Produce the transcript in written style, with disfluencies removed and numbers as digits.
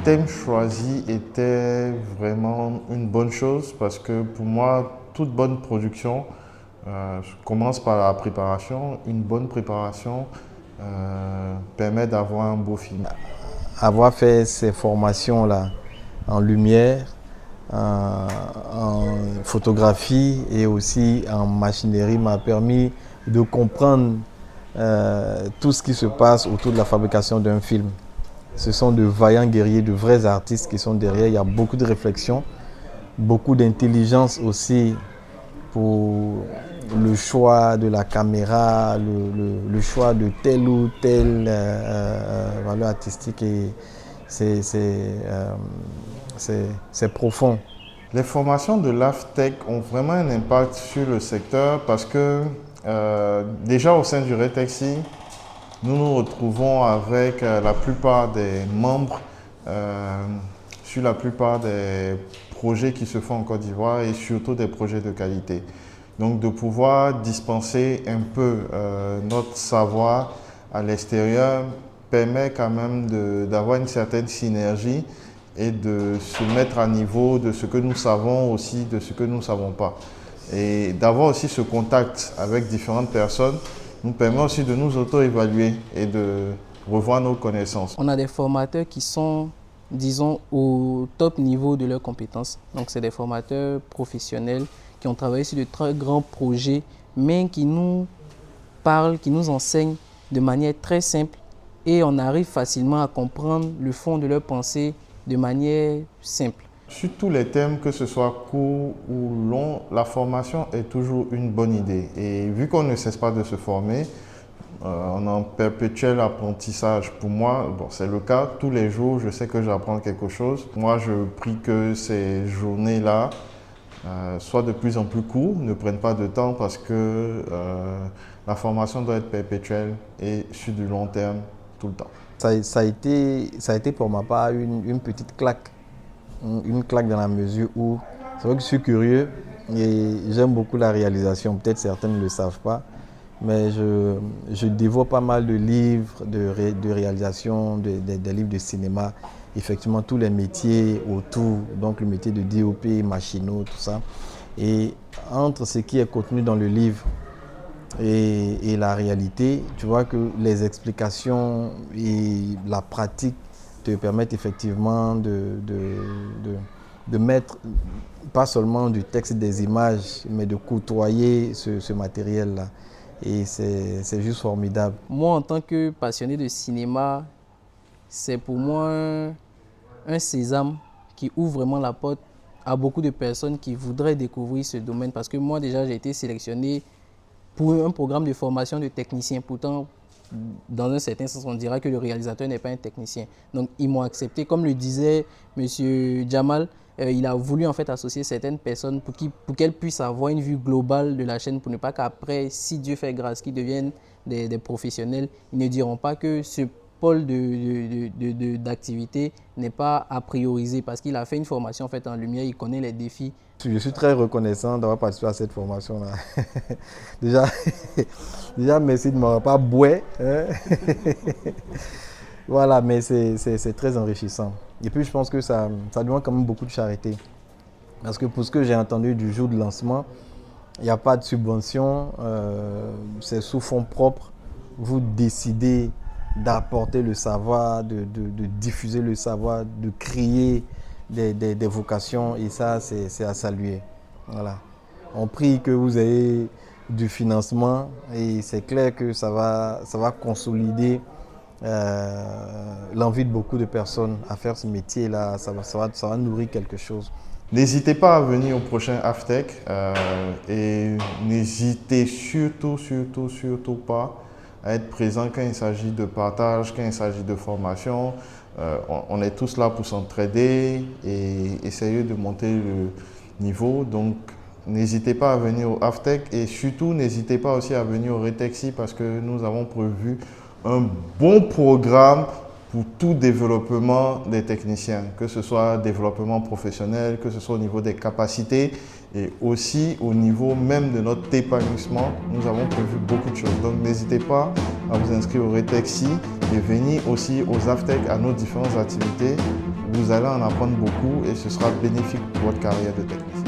thème choisi était vraiment une bonne chose parce que pour moi, toute bonne production commence par la préparation. Une bonne préparation permet d'avoir un beau film. Avoir fait ces formations-là en lumière, en photographie et aussi en machinerie m'a permis de comprendre tout ce qui se passe autour de la fabrication d'un film. Ce sont de vaillants guerriers, de vrais artistes qui sont derrière. Il y a beaucoup de réflexion, beaucoup d'intelligence aussi pour le choix de la caméra, le choix de telle ou telle valeur artistique. Et c'est profond. Les formations de l'AFTEC ont vraiment un impact sur le secteur parce que déjà au sein du RETEXI, nous nous retrouvons avec la plupart des membres sur la plupart des projets qui se font en Côte d'Ivoire et surtout des projets de qualité. Donc de pouvoir dispenser un peu notre savoir à l'extérieur permet quand même d'avoir une certaine synergie et de se mettre à niveau de ce que nous savons aussi, de ce que nous ne savons pas. Et d'avoir aussi ce contact avec différentes personnes nous permet aussi de nous auto-évaluer et de revoir nos connaissances. On a des formateurs qui sont, disons, au top niveau de leurs compétences. Donc, c'est des formateurs professionnels qui ont travaillé sur de très grands projets, mais qui nous parlent, qui nous enseignent de manière très simple et on arrive facilement à comprendre le fond de leurs pensées de manière simple. Sur tous les thèmes, que ce soit court ou long, la formation est toujours une bonne idée. Et vu qu'on ne cesse pas de se former, on est en perpétuel apprentissage. Pour moi, bon, c'est le cas. Tous les jours, je sais que j'apprends quelque chose. Moi, je prie que ces journées-là soient de plus en plus courtes, ne prennent pas de temps parce que la formation doit être perpétuelle et sur du long terme, tout le temps. Ça a été pour ma part une petite claque. Une claque dans la mesure où c'est vrai que je suis curieux et j'aime beaucoup la réalisation. Peut-être certains ne le savent pas, mais je dévore pas mal de livres de réalisation, des livres de cinéma. Effectivement, tous les métiers autour, donc le métier de DOP, machinot, tout ça. Et entre ce qui est contenu dans le livre et la réalité, tu vois que les explications et la pratique te permettent effectivement de mettre pas seulement du texte, des images, mais de côtoyer ce matériel-là. Et c'est juste formidable. Moi, en tant que passionné de cinéma, c'est pour moi un sésame qui ouvre vraiment la porte à beaucoup de personnes qui voudraient découvrir ce domaine. Parce que moi, déjà, j'ai été sélectionné pour un programme de formation de technicien. Pourtant, dans un certain sens, on dira que le réalisateur n'est pas un technicien. Donc, ils m'ont accepté. Comme le disait M. Jamal, il a voulu en fait associer certaines personnes pour qu'elles puissent avoir une vue globale de la chaîne, pour ne pas qu'après, si Dieu fait grâce, qu'ils deviennent des professionnels, ils ne diront pas que ce pôle d'activité n'est pas à prioriser parce qu'il a fait une formation en fait en lumière, il connaît les défis. Je suis très reconnaissant d'avoir participé à cette formation-là. déjà, merci de ne m'avoir pas boué. Hein? Voilà, mais c'est très enrichissant. Et puis, je pense que ça demande quand même beaucoup de charité. Parce que pour ce que j'ai entendu du jour de lancement, il n'y a pas de subvention, c'est sous fonds propres. Vous décidez d'apporter le savoir, de diffuser le savoir, de créer des vocations et ça, c'est à saluer. Voilà. On prie que vous ayez du financement et c'est clair que ça va consolider l'envie de beaucoup de personnes à faire ce métier-là. Ça va nourrir quelque chose. N'hésitez pas à venir au prochain AFTEC et n'hésitez surtout pas à être présent quand il s'agit de partage, quand il s'agit de formation. On est tous là pour s'entraider et essayer de monter le niveau. Donc, n'hésitez pas à venir au AFTEC et surtout, n'hésitez pas aussi à venir au RETEXI parce que nous avons prévu un bon programme pour tout développement des techniciens, que ce soit développement professionnel, que ce soit au niveau des capacités et aussi au niveau même de notre épanouissement. Nous avons prévu beaucoup de choses. Donc n'hésitez pas à vous inscrire au RETEXI et venir aussi aux AFTEC, à nos différentes activités. Vous allez en apprendre beaucoup et ce sera bénéfique pour votre carrière de technicien.